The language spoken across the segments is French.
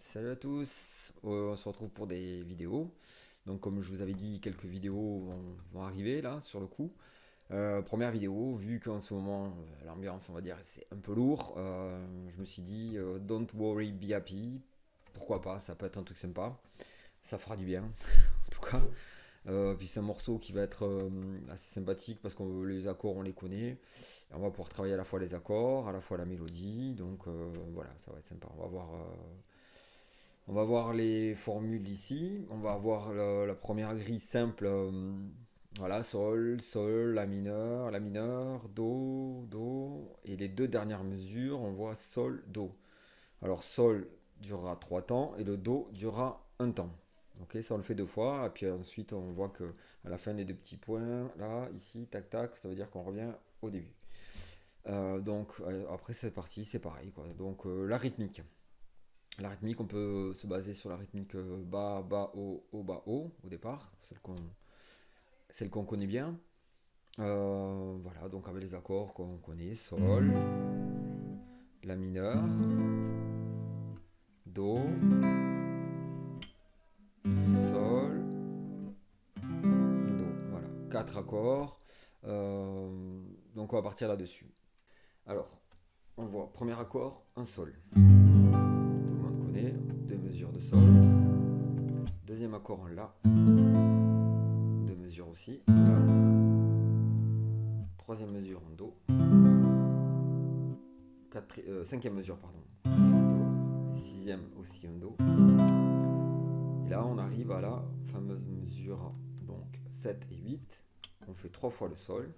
Salut à tous, on se retrouve pour des vidéos. Donc comme je vous avais dit, quelques vidéos vont arriver là sur le coup. Première vidéo, vu qu'en ce moment l'ambiance on va dire c'est un peu lourd, je me suis dit don't worry be happy, pourquoi pas, ça peut être un truc sympa, ça fera du bien en tout cas. Puis c'est un morceau qui va être assez sympathique parce que les accords on les connaît. Et on va pouvoir travailler à la fois les accords, à la fois la mélodie, donc voilà, ça va être sympa. On va voir les formules ici. On va avoir la première grille simple. Voilà, sol, sol, la mineur, do, do. Et les deux dernières mesures, on voit sol, do. Alors sol durera 3 temps et le do durera un temps. Ok, ça on le fait deux fois. Et puis ensuite on voit que à la fin des deux petits points, là, ici, tac, tac, ça veut dire qu'on revient au début. Après c'est parti, c'est pareil quoi. Donc la rythmique. La rythmique, on peut se baser sur la rythmique bas, bas, haut, bas, haut au départ, celle qu'on connaît bien. Voilà, donc avec les accords qu'on connaît, sol, la mineur, do, sol, do. Voilà, quatre accords. Donc on va partir là-dessus. Alors, on voit premier accord, un sol. Tout le monde connaît, deux mesures de sol. Deuxième accord en la. Deux mesures aussi. La. Troisième mesure en do. Cinquième mesure, pardon. C'est un do. Et sixième aussi un do. Et là, on arrive à la fameuse mesure donc 7 et 8. On fait 3 fois le sol.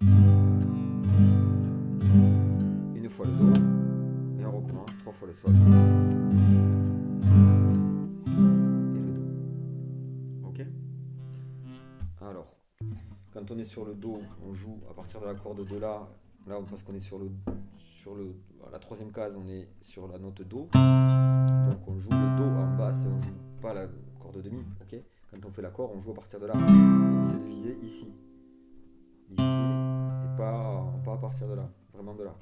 Une fois le do. Et on recommence 3 fois le sol. Et le do. Ok? Alors, quand on est sur le do, on joue à partir de la corde de la. Là, parce qu'on est sur la troisième case, on est sur la note do. Donc on joue le do en basse et on joue pas la corde de mi. Ok? Quand on fait l'accord, on joue à partir de là. On essaie de viser ici. Ici, et pas à partir de là. Vraiment de là.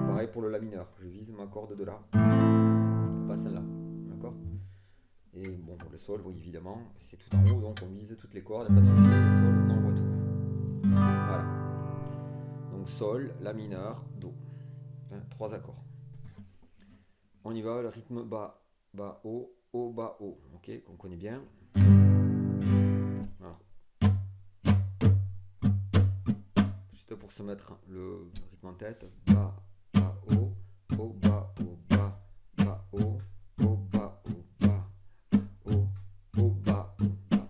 Pareil pour le la mineur. Je vise ma corde de là. Pas celle-là. D'accord? Et bon, le sol, oui, évidemment, c'est tout en haut, donc on vise toutes les cordes, il n'y a pas de souci, le sol, on envoie tout. Voilà. Donc sol, la mineur, do. Trois accords. On y va, le rythme bas, bas, haut, bas, haut. Ok, qu'on connaît bien. Voilà. Juste pour se mettre le rythme en tête. Bas, bas, haut, bas, bas, bas, haut, bas, bas. Haut, bas, bas.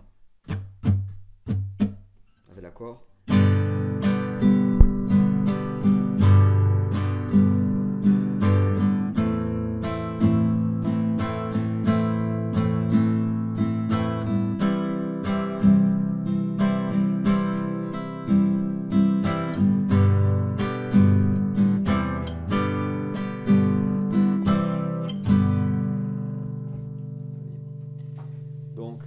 Avec l'accord. Donc,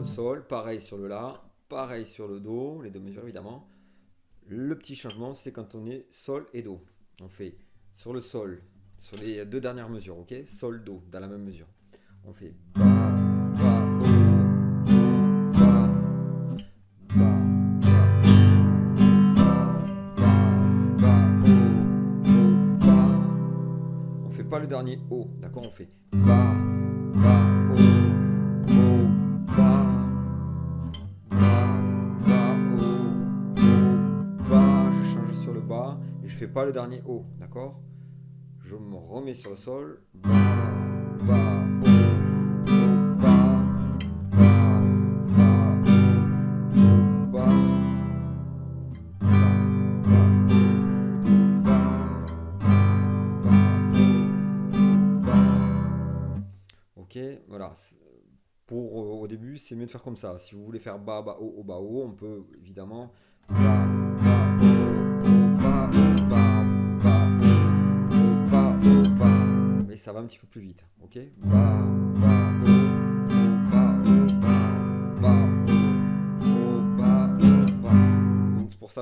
sol, pareil sur le la, pareil sur le do, les deux mesures évidemment. Le petit changement, c'est quand on est sol et do. On fait sur le sol, sur les deux dernières mesures, ok? Sol, do, dans la même mesure. On fait bas, bas, haut, bas, bas, bas, haut, bas. On fait pas le dernier haut, d'accord? On fait bas, bas, haut, bas. Et je fais pas le dernier haut, d'accord? Je me remets sur le sol. Bas, bas, haut, bas, bas, bas, haut, bas, ok, voilà. Pour au début, c'est mieux de faire comme ça. Si vous voulez faire bas, bas, haut, on peut évidemment bas, bas, bas, mais ça va un petit peu plus vite, ok? Bas, bas, bas, bas, bas, bas. Donc c'est pour ça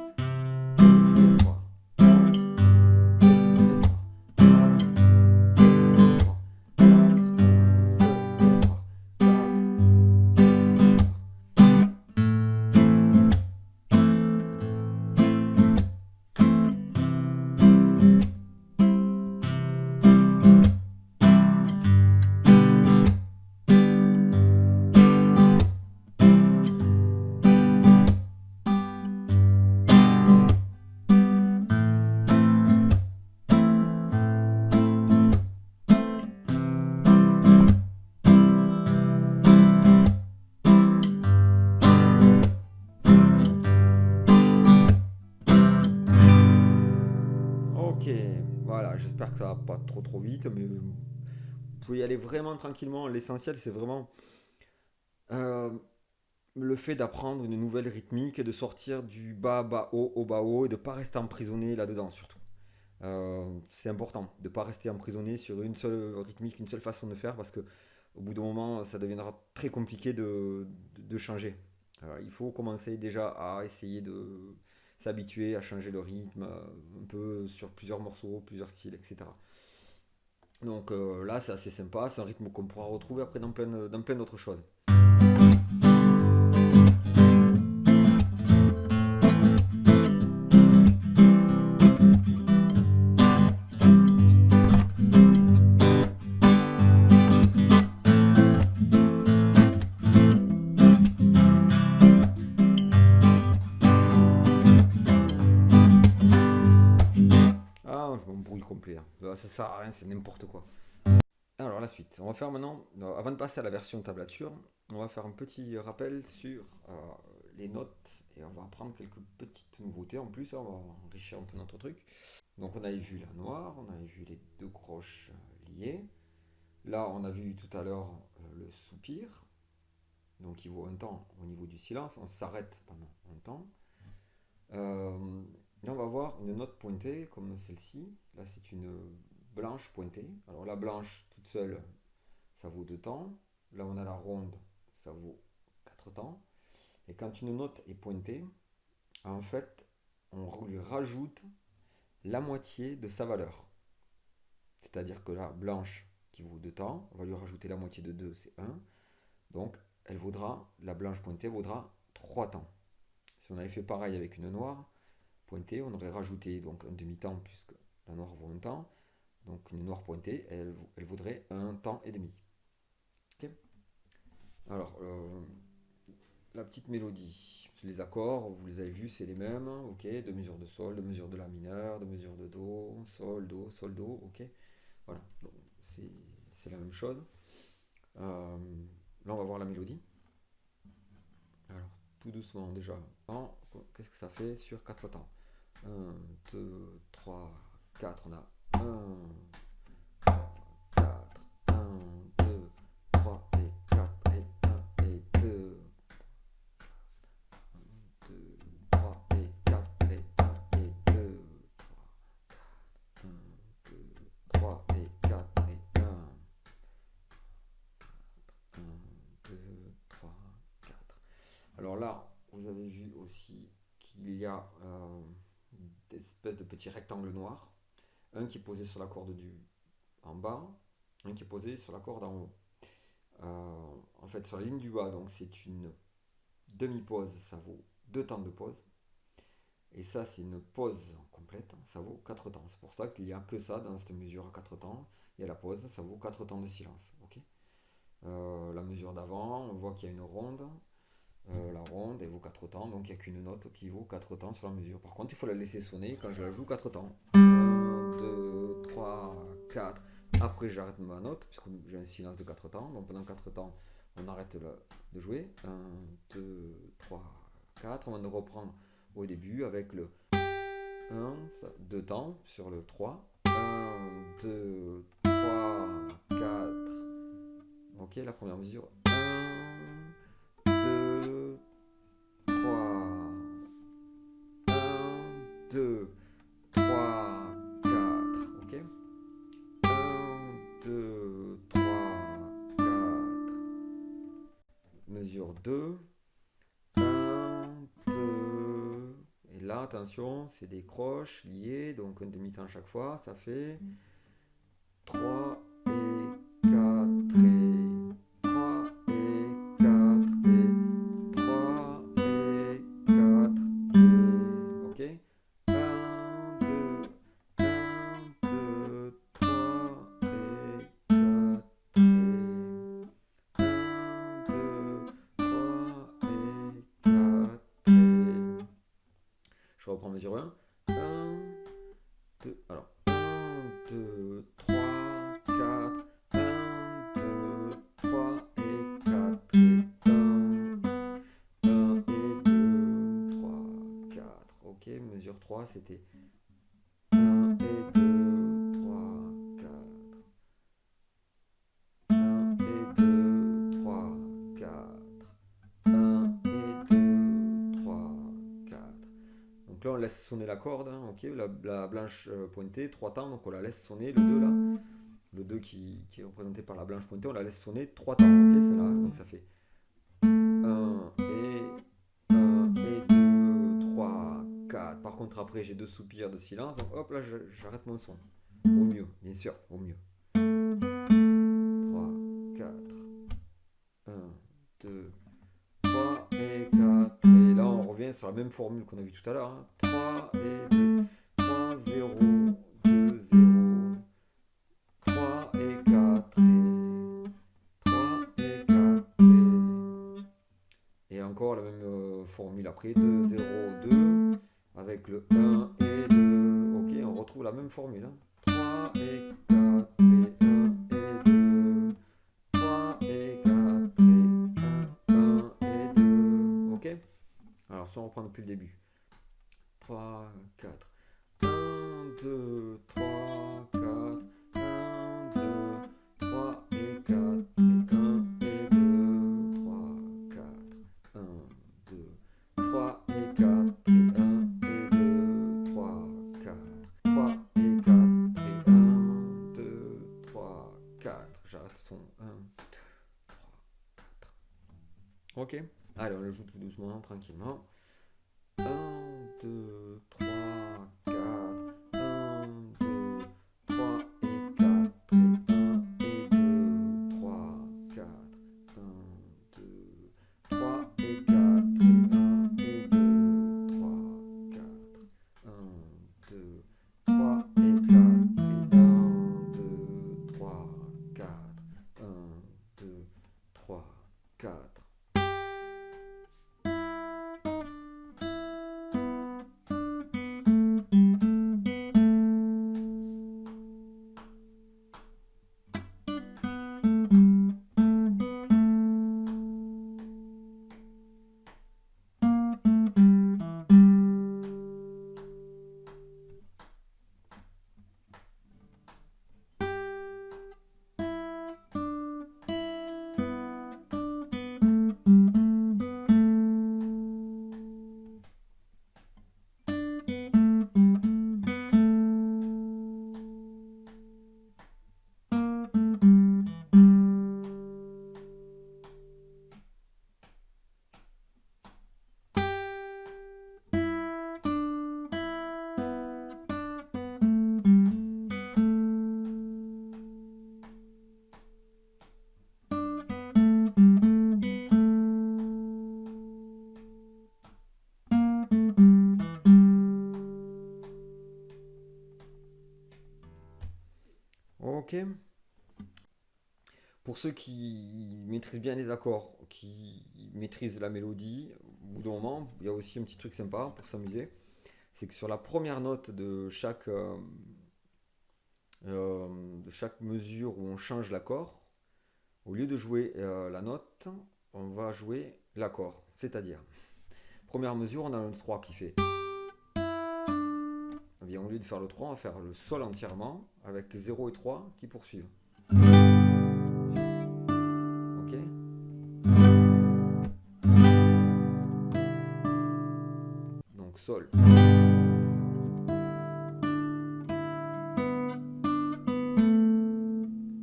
j'espère que ça va pas trop vite, mais vous pouvez y aller vraiment tranquillement. L'essentiel, c'est vraiment euh, le fait d'apprendre une nouvelle rythmique et de sortir du bas, bas, haut, haut, bas, haut et de ne pas rester emprisonné là-dedans surtout. C'est important de ne pas rester emprisonné sur une seule rythmique, une seule façon de faire parce que au bout d'un moment, ça deviendra très compliqué de changer. Il faut commencer déjà à essayer de s'habituer à changer le rythme un peu sur plusieurs morceaux, plusieurs styles, etc. Donc là, c'est assez sympa, c'est un rythme qu'on pourra retrouver après dans plein d'autres choses. Ah, je m'embrouille complet là. Ça sert à rien, c'est n'importe quoi. Alors la suite, on va faire maintenant, avant de passer à la version tablature, on va faire un petit rappel sur les notes et on va apprendre quelques petites nouveautés en plus, on va enrichir un peu notre truc. Donc on avait vu la noire, on avait vu les deux croches liées. Là on a vu tout à l'heure le soupir, donc qui vaut un temps au niveau du silence, on s'arrête pendant un temps. Là on va voir une note pointée comme celle-ci, là c'est une blanche pointée. Alors la blanche toute seule, ça vaut 2 temps. Là on a la ronde, ça vaut 4 temps. Et quand une note est pointée, en fait, on lui rajoute la moitié de sa valeur. C'est-à-dire que la blanche qui vaut 2 temps, on va lui rajouter la moitié de 2, c'est 1. Donc la blanche pointée vaudra 3 temps. Si on avait fait pareil avec une noire pointée, on aurait rajouté donc un demi-temps puisque la noire vaut un temps. Donc une noire pointée, elle vaudrait un temps et demi. Okay. Alors, la petite mélodie, les accords, vous les avez vus, c'est les mêmes. Ok, deux mesures de sol, deux mesures de la mineur, deux mesures de do, sol, do. Ok, voilà, donc c'est la même chose. Là, on va voir la mélodie. Alors, tout doucement déjà. Qu'est-ce que ça fait sur 4 temps? 1, 2, 3, 4. On a 1, 4, 1, 2, 3 et 4 et 1 et 2. 2, 3 et 4 et 1 et 2. 1, 2, 3 et 4 et 1. 1, 2, 3, 4. Alors là, vous avez vu aussi qu'il y a des espèces de petits rectangles noirs. Un qui est posé sur la corde en bas, un qui est posé sur la corde en haut. En fait, sur la ligne du bas, donc c'est une demi-pause, ça vaut 2 temps de pause. Et ça, c'est une pause complète, ça vaut 4 temps. C'est pour ça qu'il n'y a que ça dans cette mesure à 4 temps. Il y a la pause, ça vaut 4 temps de silence. Okay. La mesure d'avant, on voit qu'il y a une ronde. La ronde, elle vaut 4 temps, donc il n'y a qu'une note qui vaut 4 temps sur la mesure. Par contre, il faut la laisser sonner quand je la joue 4 temps. 1, 2, 3, 4. Après, j'arrête ma note, puisque j'ai un silence de 4 temps. Donc pendant 4 temps, on arrête de jouer. 1, 2, 3, 4. On va reprendre au début avec le 1, 2 temps sur le 3. 1, 2, 3, 4. Ok, la première mesure. 1, 2, 3. 1, 2, 3, 4. Ok. 1, 2, 3, 4. Mesure 2. 1, 2. Et là, attention, c'est des croches liées, donc un demi-temps chaque fois. Ça fait 3 et 4 et 3 et 4 et 3 et 4 et... Ok. 1, 2, 1, 2, 3 et 4 et 1, 2, 3 et 4 et... Je reprends mesure 1. 1, 2, alors 1, 2, 3, 4, 1, 2, 3 et 4 et 1 et 2, 3, 4. Ok, mesure 3, c'était 1 et 2, 3, laisse sonner la corde, hein, ok, la blanche pointée, 3 temps, donc on la laisse sonner, le 2 là, le 2 qui est représenté par la blanche pointée, on la laisse sonner 3 temps, ok, celle-là, donc ça fait 1 et 2, 3, 4. Par contre, après, j'ai 2 soupirs de silence, donc hop, là, j'arrête mon son. Au mieux, bien sûr, au mieux. 3, 4, 1, 2, 3 et 4. Et là, on revient sur la même formule qu'on a vue tout à l'heure. Hein. 3 et 2, 3, 0, 2, 0, 3 et 4 et 3 et 4 et encore la même formule après, 2, 0, 2, avec le 1 et 2. Ok, on retrouve la même formule. Hein. 3 et 4 et 1 et 2. 3 et 4 et 1 et 2. Ok. Alors, si on reprend depuis le début. 3, 4. 1, 2, 3, 4. 1, 2, 3 et 4 et 1 et 2. 3, 4. 1, 2, 3 et 4 et 1 et 2. 3, 4. 3 et 4 et 1, 2, 3, 4. J'arrête le son. 1, 2, 3, 4. Ok. Allez, on le joue tout doucement, tranquillement. 1, 2, 3, 4. 1, 2, 3 et 4 et 1 et 2. 3, 4. 1, 2, 3 et 4 et 1 et 2. 3, 4. 1, 2, 3 et 4 et 1, 2, 3, 4. 1, 2, 3, 4. Ok. Pour ceux qui maîtrisent bien les accords, qui maîtrisent la mélodie, au bout d'un moment, il y a aussi un petit truc sympa pour s'amuser. C'est que sur la première note de chaque mesure où on change l'accord, au lieu de jouer la note, on va jouer l'accord. C'est-à-dire, première mesure, on a le 3 qui fait. Eh bien, au lieu de faire le 3, on va faire le sol entièrement avec 0 et 3 qui poursuivent. Ok. Donc sol.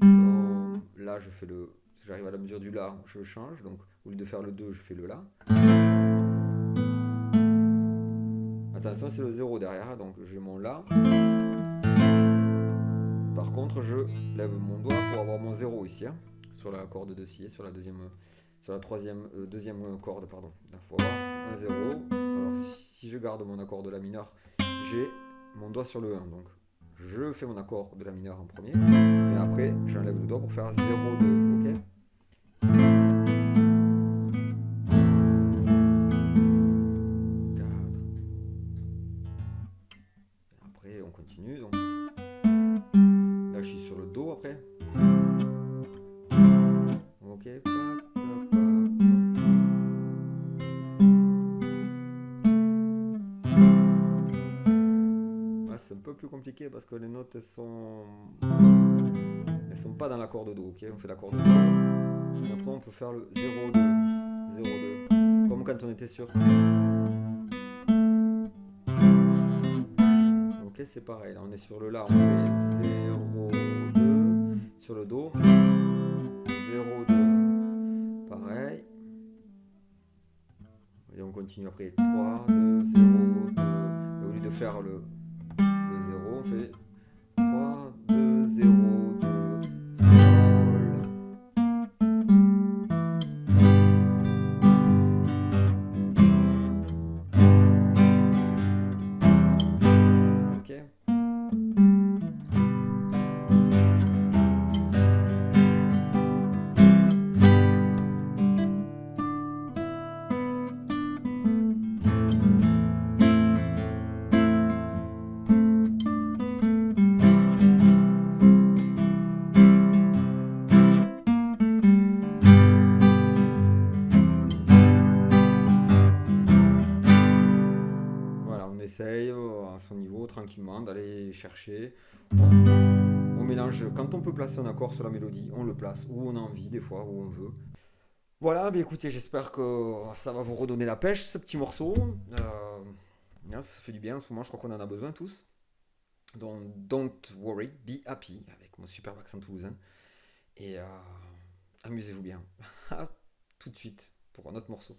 Donc, là, je fais le. J'arrive à la mesure du La, je change. Donc, au lieu de faire le 2, je fais le La. Attention, c'est le 0 derrière, donc j'ai mon La. Par contre, je lève mon doigt pour avoir mon 0 ici, hein, sur la corde de Si, sur la deuxième corde, pardon. Il faut avoir un 0. Alors, si je garde mon accord de La mineur, j'ai mon doigt sur le 1. Donc, je fais mon accord de La mineur en premier, et après, j'enlève le doigt pour faire 0, 2, ok. On continue, donc là je suis sur le Do après. Ok. Ah, c'est un peu plus compliqué parce que les notes elles sont pas dans l'accord de Do. Ok, on fait l'accord de Do. Et après on peut faire le 0, 2, 0, 2, comme quand on était sur. Ok, c'est pareil. Là, on est sur le La, on fait 0, 2. Sur le Do, 0, 2. Pareil. Et on continue après 3, 2, 0, 2. Et au lieu de faire le 0, on fait 3, 2, 0, 2, Sol. Ok. Voilà, on essaye à son niveau tranquillement d'aller chercher. On mélange, quand on peut placer un accord sur la mélodie, on le place où on a envie, des fois, où on veut. Voilà, mais écoutez, j'espère que ça va vous redonner la pêche, ce petit morceau. Ça fait du bien en ce moment, je crois qu'on en a besoin tous. Donc, don't worry, be happy, avec mon super accent toulousain. Et amusez-vous bien. À tout de suite pour un autre morceau.